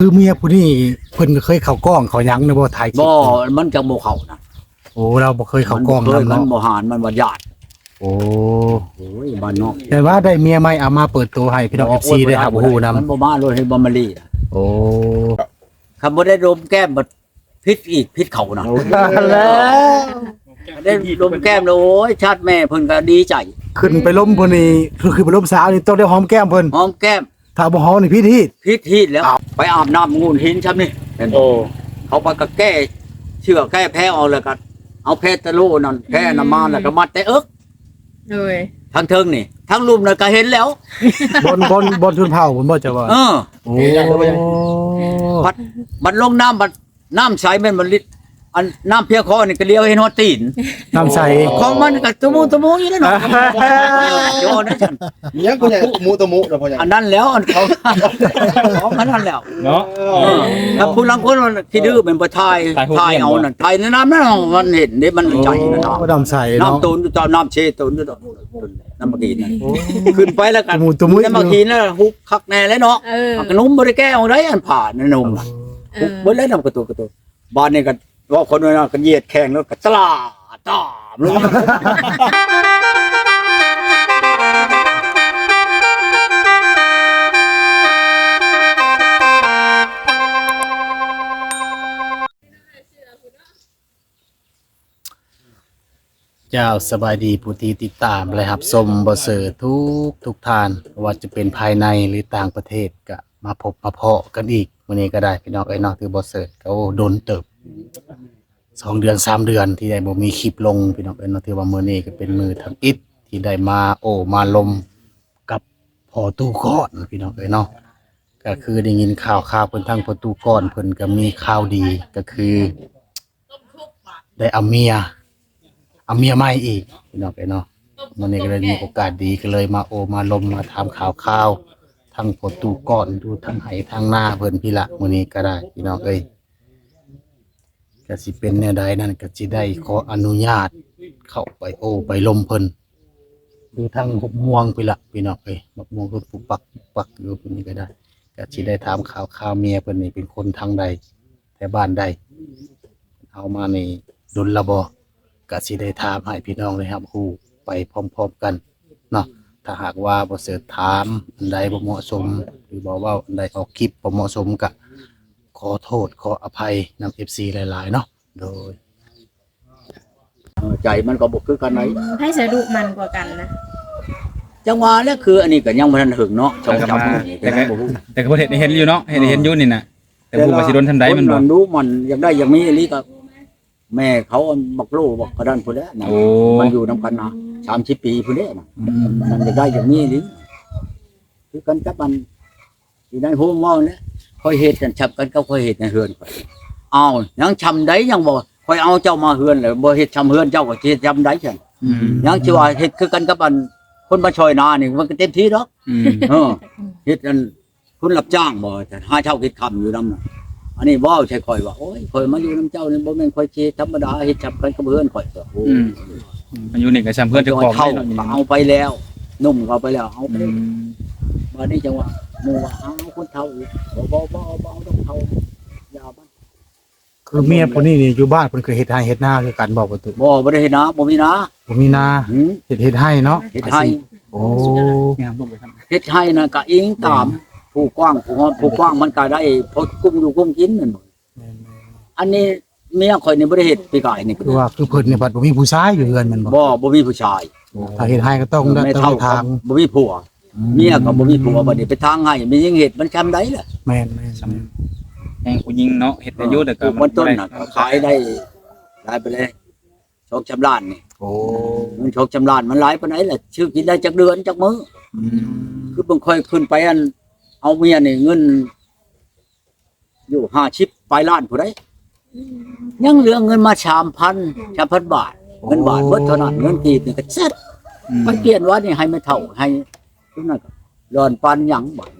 คือเมียผู้นี้เพิ่นก็เคยเข้ากล้องเขาหยังในบ่ถ่ายคลิป บ่มันจังบ่เข้านะ โอ้เราบ่เคยเข้ากล้อง มัน นำ มั เนาะ นบ่หานมันบ่ญาติ โอ้ โอ้ยบ้านนอก แต่ว่าได้เมียใหม่เอามาเปิดตัวให้พี่น้อง FC ได้ครับฮู้นำ มันบ่มาเลยให้บ่มาลีนะ โอ้ คำบ่ได้ดมแก้มบ่พิษอีกพิษเขานะได้ดมแก้มแล้วโอ้ยชาติแม่เพิ่นก็ดีใจ ขึ้นไปล้มพุ่นนี่คือไปล้มสาวนี่ต้องได้หอมแก้มเพิ่น หอมแก้ม ถ้าบ่หอมนี่พิษฮีด พิษฮีดแล้วไปอาบน้ำงูหินช้ำนี่เห็นบ่เขาไปก็แก้เชื่อแก้แพ้เอาแล้วก็เอาแพ้ตะโลนั่นแพ้น้ำมาแล้วก็มัดแต่เอิก เลย ทั้งเทิงนี่ทั้งรูปน่ะก็เห็นแล้ว บนชนเผ่าเพิ่นบ่จะว่า เออ โอ้ บัดลงน้ำบัดน้ำใสแม่นมันลิอันน้ำเพียคอนี่ก็เลี้ยวเห็นหัวตีน น้ำใส ของมันก็ตะมูอยู่นั่นเนาะโยนนะฉัน ยังกูเนี่ยมูตะมุเนาะพ่อใหญ่ อันนั้นแล้วอันเขาของมันนั่นแล้ว เนาะ ถ้าผู้ลังคนที่ดื้อเป็นประทายทายเอานั่นทายในน้ำนั่นมันเห็นนี่มันใจนะ โอ้น้ำใสเนาะ น้ำตูนตอนน้ำเชตูนด้วยน้ำมะกีนั่นขึ้นไปแล้วกัน ตะมุ น้ำมะกีนั่นฮุกคักแน่เลยเนาะ เออ ขนมบริแก้วได้อันผ่านนั่นนุ่มฮุกเบิ้ลแล้วน้ำกระตุกบ้านนี่ก็ว่าคนนั้นก็เหยียดแข่งแล้วก็ตลาตามเลย เจ้าสบายดีผู้ที่ติดตามและรับชมบ่เสิร์ทุกท่านว่าจะเป็นภายในหรือต่างประเทศก็มาพบมาเพาะกันอีกมื้อนี้ก็ได้พี่น้องเนาะคือบ่เสิร์ก็โดนเติบ2 เดือน 3 เดือนที่ได้บ่มีคลิปลงพี่น้องเนาะถือว่ามื้อนี้ก็เป็นมื้อทำอิฐที่ได้มามาลมกับพ่อตู้ก้อนพี่น้องเนาะก็คือได้ยินข่าวเพิ่นทางพ่อตู้ก้อนเพิ่นก็มีข่าวดีก็คือได้เอาเมียใหม่อีกพี่น้องเนาะมื้อนี้ก็เลยมีโอกาสดีก็เลยมามาลมมาถามข่าวทั้งพ่อตู้ก้อนดูทั้งไห้ทั้งหน้าเพิ่นพี่ละมื้อนี้ก็ได้พี่น้องก็สิเป็นแนวใดนั่นก็สิได้ขออนุญาตเข้าไปไปลมเพิ่นดูทั้งหกม่วงพี่ละพี่น้องบักม่วงเพิ่นปลูกปักอยู่เพิ่นนี่ก็ได้ก็สิได้ถามข่าวเมียเพิ่นนี่เป็นคนทางใดแต่บ้านใดเอามานี่ดลละบ่ก็สิได้ถามให้พี่น้องเลยครับฮู้ไปพร้อมๆกันเนาะถ้าหากว่าบ่เสิร์ชถามอันใดบ่เหมาะสมหรือบ่เว้าอันใดออกคลิปบ่เหมาะสมก็ขอโทษขออภัยนำ FC หลายๆเนาะโดย ใจมันก็บ่คือกันไหน ให้สะดุมันกว่ากันนะ จังหวะแล้วคืออันนี้ก็ยังบ่ทันถึงเนาะช่องจำ แต่ก็บ่เห็นอยู่เนาะเห็นอยู่นี่น่ะแต่ผู้ว่าสิโดนทำใดมันบ่ รู้มันอยากได้อย่างนี้อีหลีก็แม่เขาบักโลบักกระดานพุ่นแล้วนะ โอ้ มันอยู่นำกันนะ30 ปีพุ่นแล้วนะมันอยากได้อย่างนี้อีหลีคือกันกับมันอยู่ในโฮมว่าเนี่ยค่อยเฮ็ดกันชับกันก็ค่อยเฮ็ดในเฮือนข่อยอ้าวยังชำได้ยังบ่ค่อยเอาเจ้ามาเฮือนเลยบ่เฮ็ดชำเฮือนเจ้าก็สิเฮ็ดชำได้ซั่นยังสิว่าเฮ็ดคือกันกับอันคนมาช่วยนานี่มันก็เต็มที่ดอกเฮ็ดอันคุณรับจ้างบ่จะหาเช่าคิดคำอยู่นำน่ะอันนี้ว้าวใช่ค่อยว่าโอ้ยข่อยมาอยู่นำเจ้านี่บ่แม่นค่อยสิธรรมดาเฮ็ดชับกันกับเฮือนข่อยก็โอ้ มันอยู่นี่ก็ซ้ำเพื่อนเจ้าของ เข้า เนาะ เอาไปแล้วนุ่มเอาไปแล้วเอาไปวันนี้จังหวะหมู่ว่าเอาคนเฒ่าอีกบ่ต้องเฒ่ายาบ้าน คือเมียผู้นี้นี่อยู่บ้านเพิ่นเคยเฮ็ดไร่เฮ็ดนาคือกันบ่ประตู บ่ได้เฮ็ดนะบ่มีนะ บ่มีนาเฮ็ดไร่เนาะ เฮ็ดให้ โอ้ งามบ่ไปทำ เฮ็ดให้นะก็อิงตามผู้กว้างผู้กว้างมันก็ได้พอกุ้มอยู่กุ้มกินนั่นบ่อันนี้เมียข่อยนี่บ่ได้เฮ็ดปีกายนี่ คือว่าคือเพิ่นนี่บัดบ่มีผู้ชายอยู่เฮือนแมันบ่ บ่มีผู้ชาย ถ้าเฮ็ดให้ก็ต้องได้ ไม่ ต้อง เท่า ได้ทาง บ่มีผัวเมียก็บ่มีผัวบัดนี้ไปทางให้มียังเฮ็ดมันจำได้ล่ะ แม่น แห่งผู้หญิงเนาะเฮ็ดได้อยู่แต่ก็ มันต้นน่ะก็ขายได้ไปเลยโชคชำล้านนี่ โอ้ มันโชคชำล้านมันหลายปานไหนล่ะชื่อกินได้จักเดือนจักมื้อคือบางค่อยขึ้นไปอันเอาเมียนี่เงินอยู่50ปลายล้านผู้ใดยังเหลือเงินมา 3,000 บาทเงินบาทเบิดเท่านั้นเงินกีบนี่ก็เสร็จไปเปลี่ยนว่านี่ให้ไม่เท่าให้ทุกนั้นก็ร้อนปานหยังบาด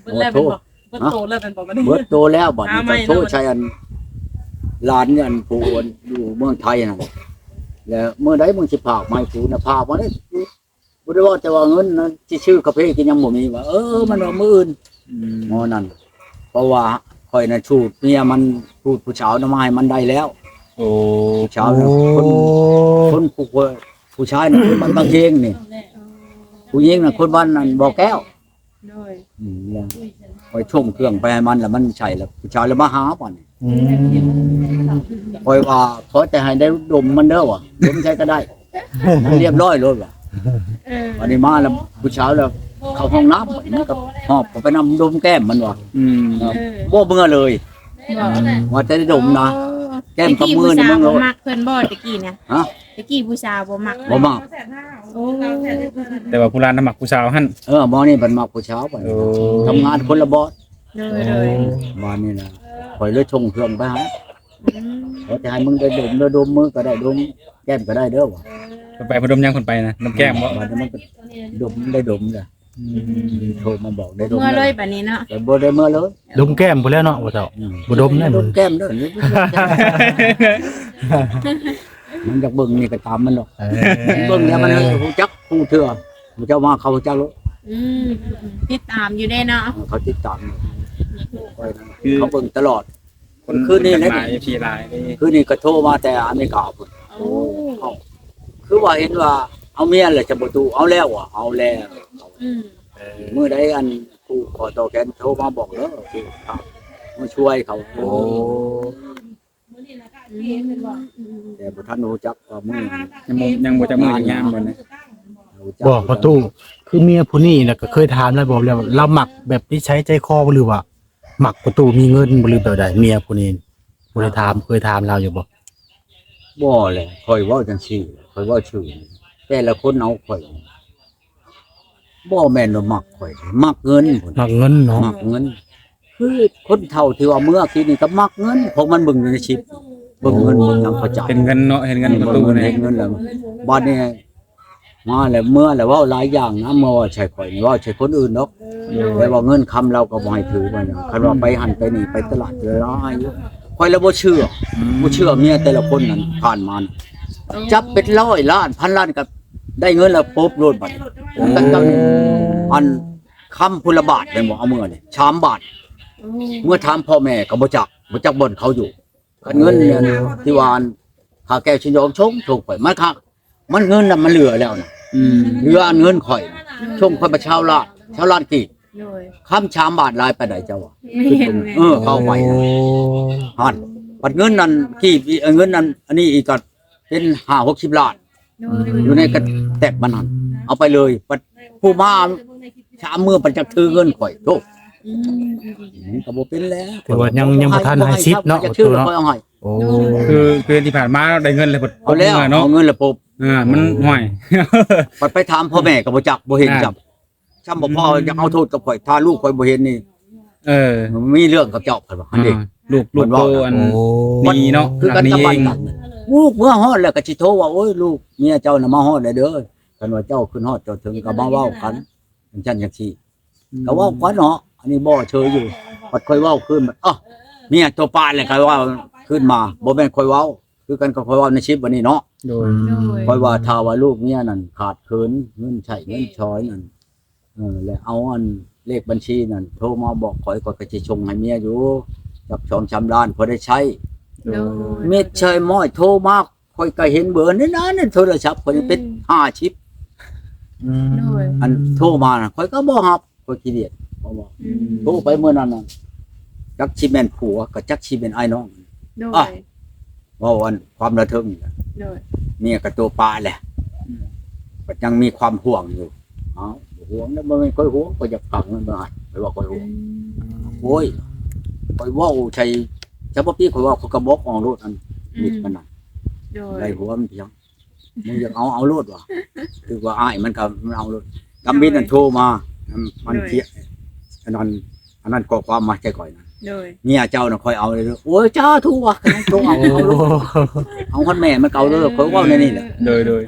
เบิดแล้วเป็นบ่เบิดโตแล้วเป็นบ่บัดนี้ เบิดโตแล้วบาดนี้ หาไม่ ก็ แล้ว โทษใช้อันหลานเนี่ยอันผู้อันอยู่เมืองไทยน่ะแล้วเมื่อใดมึงสิพากไม้ผูน่ะพามาได้บ่ได้ว่าแต่ว่าเงินนั้นสิชื่อกาแฟกินยังบ่มีว่ามันว่ามื้ออื่นหมอนั่นเพราะว่า ข่อยน่ะชูดเมียมันชูดผู้สาวน่ะมาให้มันได้แล้ว โอ้ ผู้สาวน่ะคนผู้ชายน่ะคนบ้านบางเชงนี่ผู้หญิงน่ะคนบ้านนั่นบ่อแก้ว โดย แล้วข่อยชมเครื่องไปให้มันแล้วมันใช่แล้วผู้ชายแล้วมาหาป่ะนี่ข่อยว่าขอแต่ให้ได้ดมมันเด้อว่ะดมใช้ก็ได้มันเรียบร้อยเลยว่ะ เออ วันนี้มาแล้วผู้สาวแล้วเข้าห้องน้ำมันก็หอบไปนำดมแก้มมันว่ะ อืม บ่เบื่อเลยว่าจะได้ดมนะแก้มกับมือนี่มึง บ่ เลย มักเพิ่นบ่ตะกี้นะ ฮะ ตะกี้ผู้สาวบ่มัก บ่มาก โอ้ แต่ว่าผู้ร้านน้ำหมักผู้สาวหั่น หมอนี่เพิ่นมาผู้สาวไป โอ้ ทำงานคนละบอส โดยโดย บ้านนี่นะข่อยเลยชงเครื่องไปหา อืม เขาจะให้มึงได้ดมมือก็ได้ดมแก้มก็ได้เด้อว่ะ ไปพนมยังคนไปนะน้ำแก้มบ่ บ้านนี้มันก็ดมได้ดมเลยโทรมาบอกได้ดม เมื่อเลยบัดนี้เนาะ แต่บ่ได้เมื่อเลย ดมแก้มพุ่นแล้วเนาะบ่เจ้าบ่ดมแน่ ด มึ ม ง แก้มเด้อมันจากเบิ่งนี่ก็ตามมันหรอกเบิ่งเนี่ยมันฮู้จักฮู้เถื่อมันเจ้ามาเขาฮู้จักรู้ อืมติดตามอยู่ได้เนาะ เขาติดตามเขาเบิ่งตลอด คน คือนี่แหละ มา FP ไลน์นี่ คือนี่ก็โทรมาแต่อเมริกาพุ่น โอ้ คือว่าเห็นว่าเอาเมียแหละจะบ่ตูเอาแล้วอ่ะเอาแล้ว อืม มื้อใดอันผู้ขอต่อแขนโทรมาบอกเด้อคือครับมาช่วยเขาโอ้แต่บ่ทันรู้จักว่ามื้อ ยังบ่จักมือจักยามบ่นะ รู้จัก บอกประตูคือเมียผู้นี้น่ะก็เคยถามแล้วบอกแล้วว่าเราหมักแบบที่ใช้ใจคอบ่หรือว่าหมักประตูมีเงินบ่หรือแบบใดเมียผู้นี้บ่ได้ถามเคยถามเราอยู่บ่ บ่แหละข่อยเว้าจังซี่ข่อยเว้าชื่อแต่ละคนเอาข่อยบ่แม่นว่ามักข่อยมักเงินพุ่น หมักเงินเนาะ มักเงิน คือคนเฒ่าที่ว่าเมื่อกี้นี่ก็มักเงินเพราะมันเบิ่งอยู่ในชีพเบิ่งเงินเบิ่งทางประจักษ์ เห็นเงินเนาะเห็นเงินประตู เบิ่ง นี่ เห็นเงินแล้วบัดนี้มาแล้วเมื่อแล้วเว้าหลายอย่างนะเมื่อว่าใช่ข่อยนี่ว่าใช่คนอื่นเนาะแต่ว่าเงินคำเราก็บ่ให้ถือว่าหยังคันว่าไปหันไปนี่ไปตลาดเจอร้ายอยู่ข่อยแล้วบ่เชื่อเมียแต่ละคนนั้นผ่านมาจับเป็นร้อยล้านพันล้านก็ได้เงินแล้วปุ๊บโลดบัดกันกันอันคำพุละบาทแม่นบ่เอาเมื่อนี่ชามบาท เมื่อถามพ่อแม่ก็บ่จักบ่นเขาอยู่กันเงินเนี่ยที่วานข้าแก้วชินยอมชงข่อยมันคักมันเงินน่ะมันเหลือแล้วน่ะ อืม เหลือเงินข่อยชงข่อยมาชาวลาดกี่ โดย คำชามบาทลายไปไหนเจ้าวะ ไม่เห็นเลย เข้าไปนะหั่นบัดเงินนั้นกี่เงินนั้นอันนี้อีกก็เป็น5-60 ล้าน โดย อยู่ในกระแตกมันหั่นเอาไปเลยบัดผู้มาชามมือปันจักถือเงินข่อยโต อืม ก็บ่เป็นแล้ว แต่ว่ายังบ่ทันให้ชิปเนาะ จะ ประ ชื่ ตู อแล้ว เนาะ ค่อยเอาให้ โอ้ คือที่ผ่านมาเราได้เงินเลยพด เอาแล้ว เนาะ เอาเงินละปุ๊บ มันห่วย ปัดไปถามพ่อแม่ก็บ่จักบ่เห็นจับช้ำบ่พ่ออยากเอาโทษกับข่อยถ้าลูกข่อยบ่เห็นนี่ เออ มีเรื่องกับเจ้าเพิ่นว่าอันนี้ ลูกโตอัน โอ้ ดีเนาะ คือ หลั กัน งนี้ ตะ เอ บัน ง กันลูกเมื่อฮอดแล้วก็สิโทรว่าโอ้ยลูกเมียเจ้าน่ะมาฮอดแล้วเด้อคันว่าเจ้าขึ้นฮอดเจ้าถึงก็มาเว้ากันจังซั่นจังซี่ก็เว้ากันเนาะอันนี้บ่เชยอยู่ปัดค่อยเว้าขึ้นมันอ้อเมียตัวปานเลยก็ว่าขึ้นมาบ่แม่นค่อยเว้าคือกันก็ค่อยเว้าในชีวิตวันนี้เนาะ โดย โดย ค่อยว่าถ้าว่าลูกเมียนั่นขาดเขินเงินใช้เงินช้อยนั่นแล้วเอาอันเลขบัญชีนั่นโทรมาบอกข่อยก็สิชงให้เมียอยู่จับ2-3ล้านพอได้ใช้ โดย เม็ดเชยม้อยโทรมาข่อยก็เห็นเบอร์นี่นะนั่นโทรศัพท์ข่อยยังเป็น5ชิป โดย อันโทรมาน่ะข่อยก็บ่รับข่อยขี้เกียจบ่บอก อืม โทรไปเมื่อนั้นน่ะจักสิแม่นผัวก็จักสิเป็นอ้ายน้อง โดย ว่าวันความระทึกนี่แหละ โดย เมียก็ตัวปลาแหละก็ยังมีความห่วงอยู่เอ้าบ่ห่วงแล้วบ่แม่นค่อยห่วงก็อยากฟังมันบ่ให้ไปว่าค่อยห่วงโอ้ยข่อยเว้าใช่จะบ่พี่ข่อยเว้าเขาก็บอกออกโลดอันมิดมันน่ะ โดย ได้หัวมันเพียงมึงอยากเอาโลดวะคือว่าอ้ายมันก็มันเอาโลดกำบินนั่นโทรมามันเพียอันนั้นก็ความมาใจก่อยนะ โดย เมียเจ้าน่ะคอยเอาเลยโอ้ยจ้าทุกวะโทรเอาโลดเอาคนแม่มันเก่าเลยเขาเว่าในนี่แหละ โดย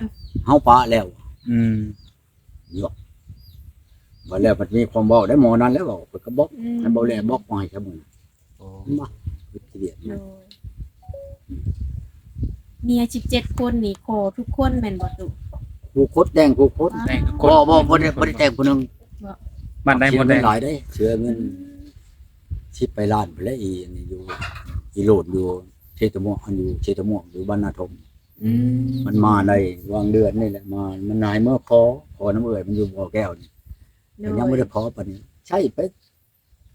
เฮาปะแล้ว อืม บ่แล้วมันมีความเว้าได้หมอนั้นแล้วบอกเพิ่นก็บอกให้บ่แลบอกมาให้ซะมื้อมาเดียด โดยเมีย17คนนี่ขอทุกคนแม่นบ่ตุ ผู้คดแดงผู้คด ได้ค บ่ น ได้แต่งผู้นึง บ้านได้หมดได้ เสียเงินหลายได้เสียเงิน ชิปไปล้านไปแล้วอีนี่อยู่อีโหลดอยู่เชตม่วงอันอยู่เชตม่วงอยู่บ้านนาทม อืม มันมาในวางเดือนนี่แหละมามันนายเมื่อขอน้ำเอ่ยมันอยู่บ่อแก้วนี่ โด แต่ยังไม่ได้ขอปานนี้ใช่ไป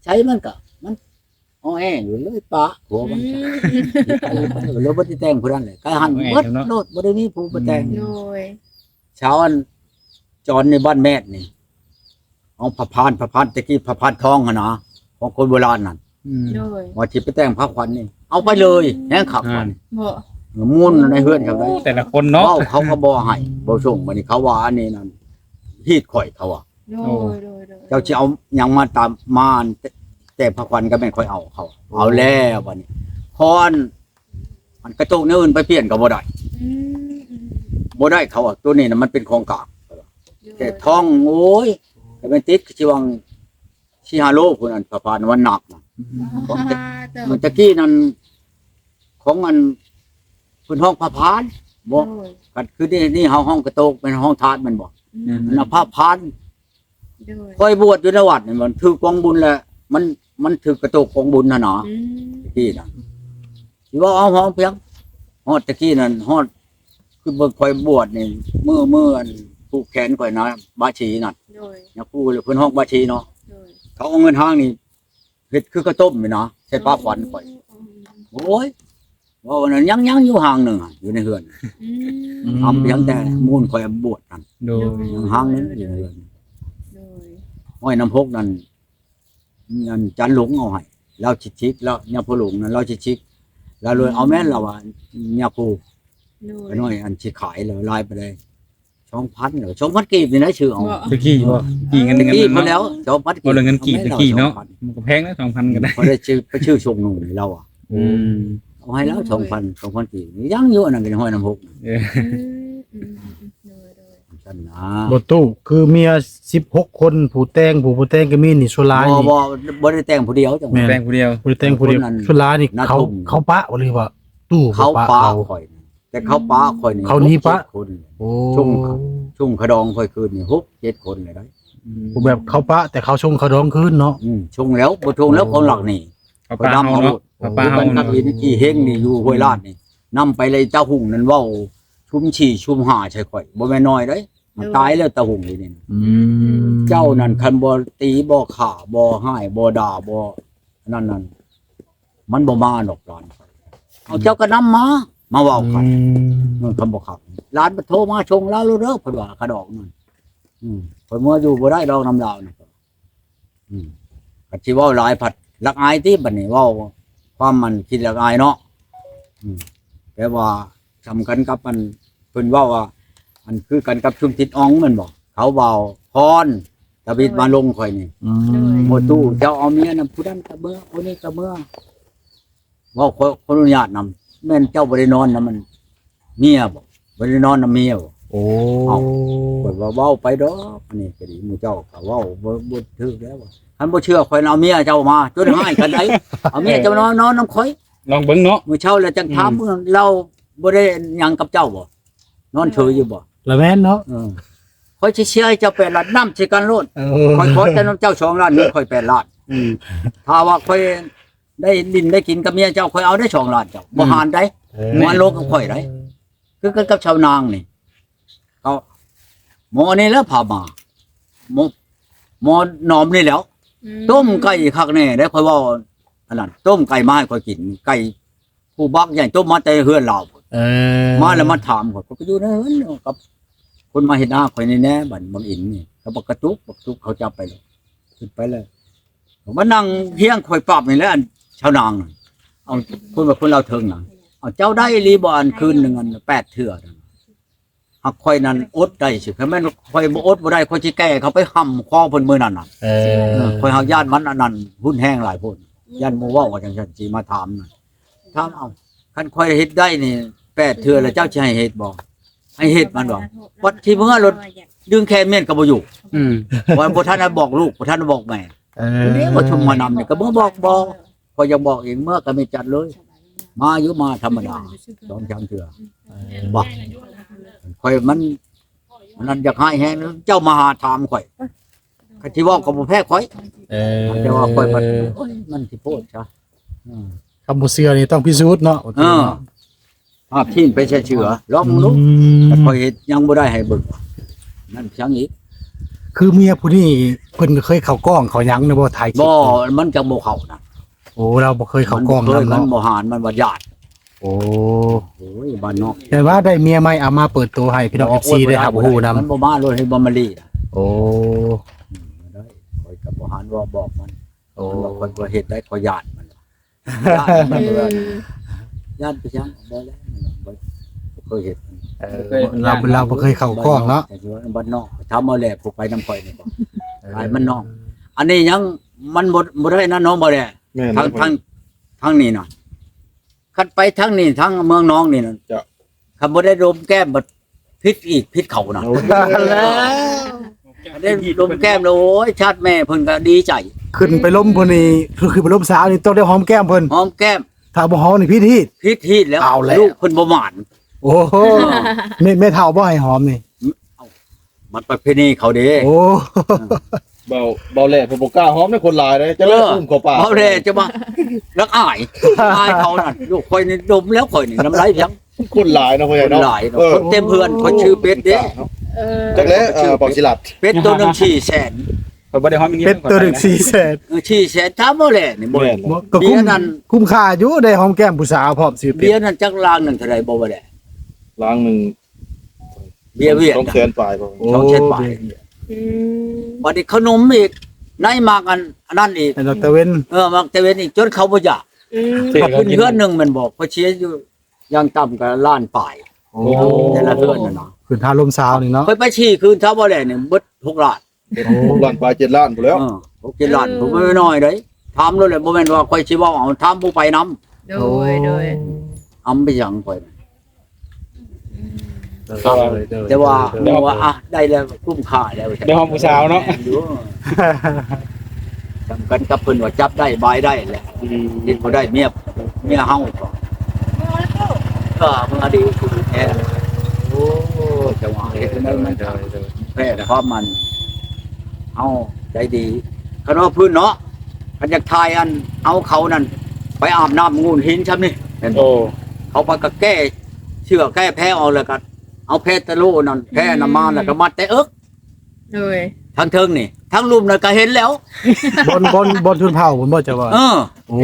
ใช้มันก็มันอ้อแออยู่เลยปะหัวมันแล้วบ่ได้แต่งผู้นั้นเลยกายหันเบิดโลดบ่ได้มีผู้บ่แต่ง โดย เช้าอันจอนในบ้านแม่นี่เอาพระพานตะกี้พระพานทองหั่นนะของคนโบราณนั่น โดย ว่าที่ไปแต่งพระขวัญนี่เอาไปเลยแห้งขับมัน บ่ มุ่นในเฮือนเขาได้ แต่ละคนเนาะ เขาก็บ่ให้บ่ส่งบัดนี้เขาว่าอันนี้นั่นฮีดข่อยเขาว่า โดยโดย เจ้าสิเอาหยังมาตามมาแต่พระขวัญก็แม่นค่อยเอาเขา เอาแล้วบัดนี้พรมันกระตุกอื่นไปเปลี่ยนก็บ่ได้ อืม บ่ได้เขาอ่ะตัวนี้น่ะมันเป็นของกลางแต่ทองโอ้ยแต่เป็นติดสิวังชิฮาโลพุ่นอันพระพานวันหนักน่ะ มันตะกี้นั่นของอันเป็นห้องพระพานบ่ก็คือนี่เฮาห้องกระโตกเป็นห้องทานมันบ่อันน่ะพระพานคอยบวชอยู่ในวัดนี่มันถือกองบุญแหละมันถือกระโตกกองบุญน่ะเนาะตะกี้น่ะสิว่าเอาห้องเพียงฮอดตะกี้นั่นฮอดคือเบิ่งคอยบวชนี่มืออันผูกแขนข่อยนะบาชีนั่นเนี่ยผู้เพิ่นห้องบาชีเนาะเขาเอาเงินห้างนี่เฮ็ดคือกระต้มนี่เนาะใส่ปลาขวัญข่อยโอ้ยว่าวันนั้นยังอยู่ห่างหนึงอะอยู่ในเฮือนทำเพียงแต่มูลข่อยบวชนั่น โดย ยังห่างนึงอยู่ในเฮือนห้อยน้ำพกนั่นจันหลงเอาให้เราชิกแล้วเนี่ยพ่อหลงนั่นเราชิกแล้วเลยเอาแม่นเราว่าเนี่ยผู้ไปหน่อยอันสิขายแล้วลายไปเลย2,000เหรอ2,000กีบนี่นะชื่อเอา ตะกี้บ่กี่เงิน กีบ เนาะ แล้ว2,000กี บ่ บ เรื่องเงินกี่ตะกี้เนาะมันก็แพงนะ2,000ก็ได้ พอได้ชื่อชงหนุ่มเราอ่ะ เอาให้แล้ว2,000กีบยังอยู่อันนั้นเป็นห้อยน้ำพกฉันนะ บ่ตู้คือเมีย16คนผู้แต่งผู้บ่แต่งก็มีนี่สุรายนี่ บ่ได้แต่งผู้เดียวจัง แม่ แพงผู้เดียว ผู้แต่งผู้เดียวสุรายนี่ น่า เขา ทุ่ม เขาปะบ่หรือว่าตู้ เขาปะ เขา ข่อยแต่เขาปะข่อยนี่ เขานี่ปะ 6-7คน โอ้ ชุ่มขดองข่อยคืนนี่6-7คนเลยได้ ผู้แบบเขาปะแต่เขาชงเขาดองคืนเนาะ ชุ่มแล้วบ่ชุ่มแล้วคนหลักนี่ เอาปลาเฮาเนาะเอาปลาเฮา นั เนาะ กอินกี่เฮงนี่อยู่ห้วยลาดนี่นำไปเลยเจ้าหุ่งนั่นเว้าชุ่มฉี่ชุ่มหาใช่ข่อยบ่แม่นน้อยเด้มันตายแล้วตาหุ่งนี่ อืม เจ้านั่นคันบ่ตีบ่ข่าบ่ให้บ่ด่าบ่นั่นมันบ่มาดอกหลานเอาเจ้าก็นำมาเว้ากันมันคำบ่ขับหลานมาโทรมาชงแล้วรู้เด้อเพิ่นว่ากระดอกนั่นเพิ่นเมื่ออยู่บ่ได้ดอกน้ำลาวนี่ก็สิเว้าหลายผัดลักอายติบัดนี้เว้าความมันคิดลักอายเนาะแต่ว่าสำคัญกับมันเพิ่นเว้าว่ามันคือกันกับชุมติดอ่องมันบ่เขาเว้าพรตะบิดมาลงข่อยนี่ หมดตู้เจ้าเอาเมียนำผู้นั้นกับเมื่อผู้นี้กับเมื่อว่าคนอนุญาตนำแม่นเจ้าบริโนอนนำมันเมียบ่บริโนอนนำเมียบ่ โอ้ เปิดว่าเว้าไปดอกอันนี้ก็ดีหมู่เจ้าก็เว้าบ่ถึกแล้วคันบ่เชื่อข่อยเอาเมียเจ้ามาจนให้กันได้เอาเมียเจ้านอนนำข่อย ลองเบิ่งเนาะ มื้อเช้าแล้วจังถามเราบ่ได้หยังกับเจ้าบ่นอนเฉยอยู่บ่ ละแม่นเนาะ ข่อยสิเชื่อให้เจ้า8ล้านนำสิกันโลดข่อยขอแต่น้ำเจ้า2ล้านนี่ข่อย8ล้านถ้าว่าข่อยได้ดินได้กินกับเมียเจ้าข่อยเอาได้2ล้านเจ้าบ่หารได้มันโลกกับข่อยได้คือกันกับชาวนางนี่เขาหมอนี่แล้วพามาหมอหนอมนี่แล้วต้มไก่คักแน่ได้ข่อยว่าอันนั้นต้มไก่มาให้ข่อยกินไก่ผู้บักใหญ่ต้มมาแต่เฮือนเรามาแล้วมาถามข่อยก็อยู่ในเฮือนกับคนมาเห็นหน้าข่อยนี่แน่บัดบางอินนี่เขาบอกกระตุกเขาจับไปเลยขึ้นไปเลยมานั่งเพียงข่อยปรับนี่แหละชาวนางเอาคนแบบคนเราเทิงน่ะเอาเจ้าได้รีบอนคืนนึงอัน8เทื่อหักข่อยนั้นอดได้สิคันแม่นข่อยบ่อดบ่ได้ข่อยสิแก้เขาไปห้ำคอเพิ่นมื้อนั้นน่ะข่อยหักญาติมันอันนั้นหุ้นแห้งหลายพุ่นญาติหมู่เว้าว่าจังซั่นสิมาถามน่ะถามเอาคันข่อยเฮ็ดได้นี่8เทื่อแล้วเจ้าสิให้เฮ็ดบ่ให้เฮ็ดมันบ่วัดที่เมื่อรถดึงแค่เม่นก็บ่อยู่ว่าบ่ทันได้บอกลูกบ่ทันได้บอกแม่นี่บ่ชุมมานำนี่ก็บ่บอกพอยังบอกเองเมื่อก็ไม่จัดเลย มาอยู่มาธรรมดา2-3เทื่อบอกข่อยมันนั่นอยากให้แฮงเจ้ามาหาถามข่อย คันที่ว่าก็บ่แพ้ข่อย เออ แต่ว่าข่อยมันโอ้ยมันสิโพดซะ คำบ่เชื่อนี่ต้องพิสูจน์เนาะ ภาพที่ไปเชื่อลองดูแต่ข่อยเฮ็ดยังบ่ได้ให้เบิ่งนั่นจังอีก คือเมียผู้นี้เพิ่นก็เคยเข้ากล้องเขาหยังนะบ่ถ่ายคลิป บ่มันจะบ่เข้านะ โอ้เราบ่เคยเข้ากล้อง มันบ่ นำ เคยมัน เนาะ บ่หานมันบ่ญาติ โอ้ โอ้ยบ้านนอก แต่ว่าได้เมียใหม่เอามาเปิดตัวให้พี่น้อง FC ได้ครับฮู้นำ มันบ่มาเลยให้บ่มาลีน่ะ โอ้ ได้ข่อยก็บ่หานว่าบอกมัน โอ้ มันว่าข่อยบ่เฮ็ดได้ข่อยญาติมันญาติมันบ่ญาติไปจังบ่แล้วบ่เคยเฮ็ด เราบ่เคยเข้ากล้องเนาะ แต่ว่าบ้านนอกทำเอาแหละผู้ไปนำข่อยนี่บ่หลายมันนอก อันนี้ยังมันบ่ได้นะน้องบ่ได้ แม่น ทางนี้น่ะคันไปทางนี้ทางเมืองน้องนี่น่ะ จ้ะ คันบ่ได้ดมแก้มบ่พิษอีกพิษเขาน่ะได้ดมแก้มแล้วโอ้ยชาติแม่เพิ่นก็ดีใจ ขึ้นไปล้มเพิ่นนี่คือไปล้มสาวนี่ต้องได้หอมแก้มเพิ่น หอมแก้ม ถ้าบ่หอมนี่พิธี พิษฮีดแล้ว เอาแล้ว ลูกเพิ่นบ่หมาน โอ้โหไม่เท่าบ่ให้หอมนี่ มันประเพณีเขาเด้ โอ้ เบาแหล่ผมบ่กล้าหอมในคนหลายเลยจะเลิกอุ้มเข้าปาก เอาเลยจะมารักอายเขานั่นลูกข่อยนี่ดมแล้วข่อยนี่น้ำลายเพียง คนหลายเนาะพ่อให ค ญ่ น เนาะ หลายเนาะคนเต็มเพื่อนคนชื่อเป็ดเด้ เออ จักแล้วบอกสิลัด เป็ดตัวหนึง400,000 ข่อยบ่ได้ฮ้อมอย่างงี้ เป็ดตัวหนึง400,000 400,000ถามบ่แหละนี่บ่ แม่น ก็ เบียร์นั่น คุ้มค่าอยู่ได้หอมแก้มผู้สาวพร้อมสิเป็ เบีย ด ร์นั่นจักลางนั่นเท่าใดบ่แหละ ล้างหนึง เบียร์เวียด ต้องแสนปลายบ่ ช่องเช็ดปลาย อืม บัดนี้ขนมอีกในมากอันนั้นอีก ให้ดอกตะเว้น มักแต่เว้นอีกจนเขาบ่อยาก อืม ก็ขึ้นเฮือนหนึงมันบอกพอเชียร์อยู่ยังต่ำก็ล้านปลาย โอ้ แต่ละเฮือนน่ะเนาะ ขึ้นทาลมสาวนี่เนาะ เคยไปชี้คืนเท่าบ่แหละนี่เบิด6ล้าน ล้านปลาย7ล้านพุ่นแล้ว 6 ล้านผมไม่น้อยเด้ถามเลยแหละบ่แม่นว่าข่อยสิเว้าเอาถามผู้ไปนำ โดย อำไปหยังข่อยแต่ว่าอ่ะได้แล้วคุ้มค่าแล้ว ได้ฮ้อมผู้สาวเนาะ จำกันกับเพิ่นว่าจับได้บายได้แหละเฮ็ดบ่ได้เมียเฮาก็มึงอดีคือแท้โอ้จังหวะเฮ็ดได้มันแพ้ความมันเฮาใจดีคันว่าพื้นเนาะคันอยากทายอันเอาเขานั่นไปอาบน้ำงูหินช้ำนี่เห็นบ่ โอ้ เขาไปก็แก้เชื่อแก้แพ้ออกแล้วก็เอาแพ้ตะโลนั่นแพ้น้ำมันแล้วก็มัดแต่เอิก โดย ทางเทิงนี่ทางลุ่มน่ะก็เห็นแล้ว บนทุนเผาผมบ่จะว่า เออ โอ้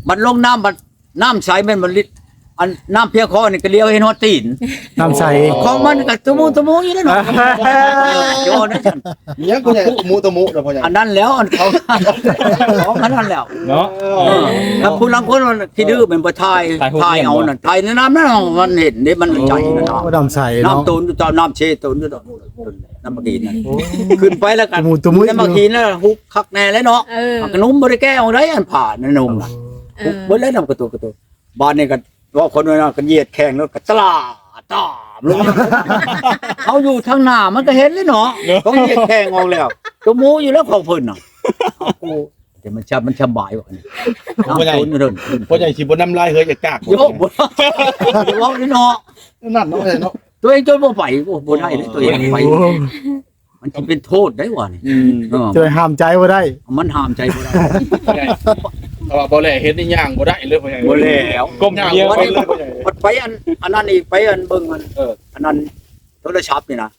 มันลงน้ำมันน้ำใสแม่นมันลิดอันน้ำเพียงคอนี่ก็เลี้ยวเห็นฮอดตีน น้ำใส ของมันก็ตะมูอยู่นั่นน่ะโยนนะฉัน มีหยังพ่อใหญ่มุตะมุเนาะพ่อใหญ่ อันนั้นแล้วอันเขาของอันนั้นแล้ว เนาะ ถ้าผู้ลังคนมันที่ดื้อเป็นบ่ทาย ถ่ายรูป ทายเอานั่นทายในน้ำนั่นมันเห็นนี่มันใจนั่นเนาะ โอ้น้ำใสเนาะ น้ำตูนตอนน้ำเชตูนดอกน้ำมะกีนั่นขึ้นไปแล้วกัน ตะมุ น้ำมะกีนั่นฮุกคักแน่แล้วเนาะ เออ ขนมบ่ได้แก้เอาได้อันผ่านนั่นนมน่ะ เอ ฮุ อก เบิดแล้วน้ำกระตุกบ้านนี่ก็ว่าคนนั้นก็เหยียดแข้งแล้วก็ตามลงเขาอยู่ทางหน้ามันก็เห็นเลยเนาะเขาเหยียดแข้งออกแล้วตัวหมูอยู่แล้วของเพิ่นน่ะเอากูแต่มันสบายว่ะนี่น้ำตูนเดิน พ่อใหญ่สิบ่น้ำลายเฮ้ยจะกาก โยกบ่ว่านี่เนาะ นั่นเนาะพ่อใหญ่เนาะ ตัวเองจนบ่ไปบ่ได้เลยตัวเองไป โอ้ มันจะเป็นโทษได้วะนี่ จะห้ามใจบ่ได้ มันห้ามใจบ่ได้ แต่ว่าบ่แลเฮ็ดนี่ย่างบ่ได้เลยพ่อใหญ่ บ่แล้ว ก้ม ย่าง เดียว บ่ได้เลยพ่อใหญ่ มันไปอันนั้นอีกไปอันเบิ่งมันอันนั้นโทรศัพท์นี่นะ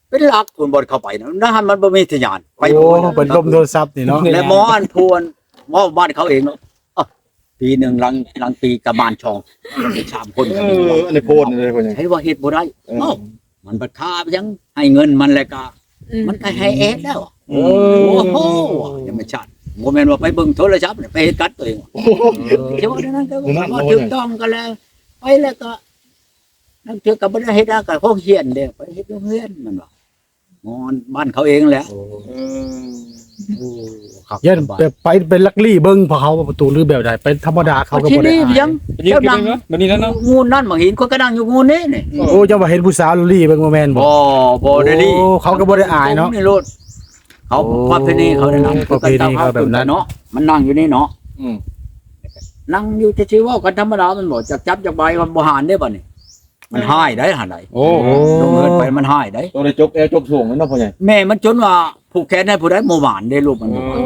เป็นหลักคนบ่เข้าไปนะนั่นมันบ่มีสัญญาณไป โอ้ บ่ได้ เป็นลมโทรศัพท์นี่เนาะ และหมออันทวนหมอบ้านเขาเองเนาะปีหนึงหลังปีกระบาลช่อง3คน อันนี้โพดเลยพ่อใหญ่ ให้ว่าเฮ็ดบ่ได้มันบัดค่ายังให้เงินมันแล้วก็ อืม มันก็ให้เอสแล้วโอ้โหยังไม่ชัดโมเมนต์ว่าไปเบิ่งโทรศัพท์ไปเฮ็ดกัดตัวเองเจ้านั้นก็ว่าถูกต้องกันแล้วไปแล้วก็นั่นเทื่อก็บ่ได้เฮ็ดก็เขาเฮียนเด้ไปเฮ็ดโรงเรียนมันว่างอนบ้านเขาเองแหละครับ ยันไปเป็นลักลี่เบิ่งพอเขาประตูหรือแบบใดเป็นธรรมดาเขาก็ ที่ บ่ได้ นี่ อาย ยัง ยืนกันเนาะแบบนี้แล้วเนาะ งูนั่นบ่เห็นคนก็นั่งอยู่งูนี่นี่ โอ้จังว่าเห็นผู้สาวลลี่เบิ่งบ่แม่นบ่ บ่ได้ดิ โอ้เขาก็บ่ได้อายเนาะ นี่โลดเขาประเพณีเขาเนี่ยนะ ประเพณีเขาแบบนั้น เนาะมันนั่งอยู่นี่เนาะ อืม นั่งอยู่จะชื่อว่ากันธรรมดามันบอกจับจับจับใบมันบ่หานได้บ่นี่ มันหายได้หั่นใด โอ้ ลงเงินไปมันหายได้ ต้องได้จกแอวจกส่วงนั่นเนาะพ่อใหญ่ แม่มันจนว่าผูกแขนให้ผู้ใดบ่หวานได้ลูกมันบอก โอ้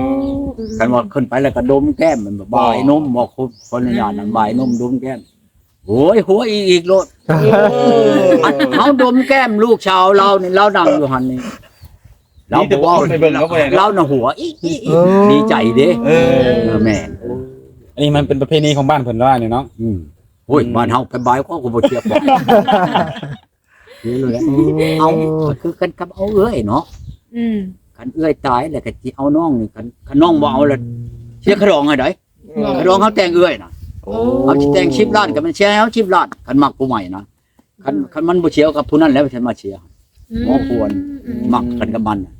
กันว่าขึ้นไปแล้วก็ดมแก้มมันแบบบายนมบอกคนละอย่างนั้นบายนมดมแก้มโอ้ยหัวอีกโลดอันเฮาดมแก้มลูกชาวเรานี่เราดังอยู่หั่นนี่เรา นี่แต่ บ่ ว่า เว้า ในเบิ่งเนาะพ่อใหญ่ เรา เนาะ น่ะหัวอีดีใจเด้ เออ แม่น อันนี้มันเป็นประเพณีของบ้านเพิ่นว่าเนี่ยเนาะ โอ้ยบ้านเฮาไปบายก็บ่เทียบบ่นี่เลยแหละเอาคือกันกับเอาเอ้ยเนาะ อืม คันเอ้ยตายแล้วก็สิเอาน้องนี่คันน้องบ่เอาแล้วเสียขรองให้ได้ขรองเขาแต่งเอ้ยน่ะ โอ้ เอาสิแต่ง10ล้านก็มันเสียเอา10ล้านคันมักผู้ใหม่นะคันมันบ่เชียวกับผู้นั้นแล้วฉันมาเชียร์ หมอควร มักกันกับมันน่ะ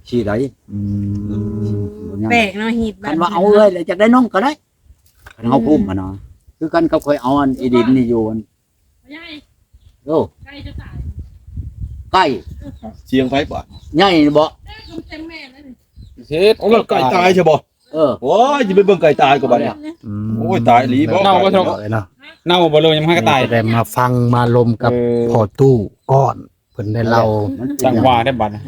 สิได้ แปลกเนาะฮีด คันว่าเอาเอ้ยแล้วจักได้น้องก็ได้คันเฮาพุ่มมานะคือกันก็ค่อยเอาอันอีดินนี่อยู่อัน ใหญ่ โอ้ ใกล้จะตาย ใกล้ เชียงไผบ่ ใหญ่บ่ เต็มแม่เลย เฮ็ด โอ้มันไก่ตายใช่บ่ เออ โอ้ยสิไปเบิ่งไก่ตายก็บ่เนี่ยโอ้ยตายอีหลีบ่ เน่าบ่เนาะ เนาะ เน่าบ่เลยยังให้กระต่าย ได้มาฟังมาลมกับ เออ พอตู้ก้อนเพิ่นได้เล่า จังหวะได้บัดนะ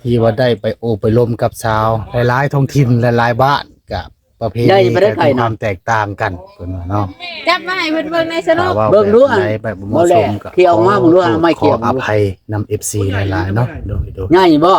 ที่ว่าได้ไปโอไปลมกับชาวหลายๆท้องถิ่นหลายๆบ้านกับประเพณี ได้บ่ได้ไก่ มีค นะ วามแตกต่างกันเพิ่นว่าเนาะ จับมาให้เพิ่นเบิ่งในสนุ ถ้าก ว่า เบิ่งดูอัน แบบใดแบบบ่เหมาะสมก็ เคี่ยวมาเบิ่งดูอันไม่เคี่ยว ขออภัยนำ FC หลายๆเนาะโดย ใหญ่บ่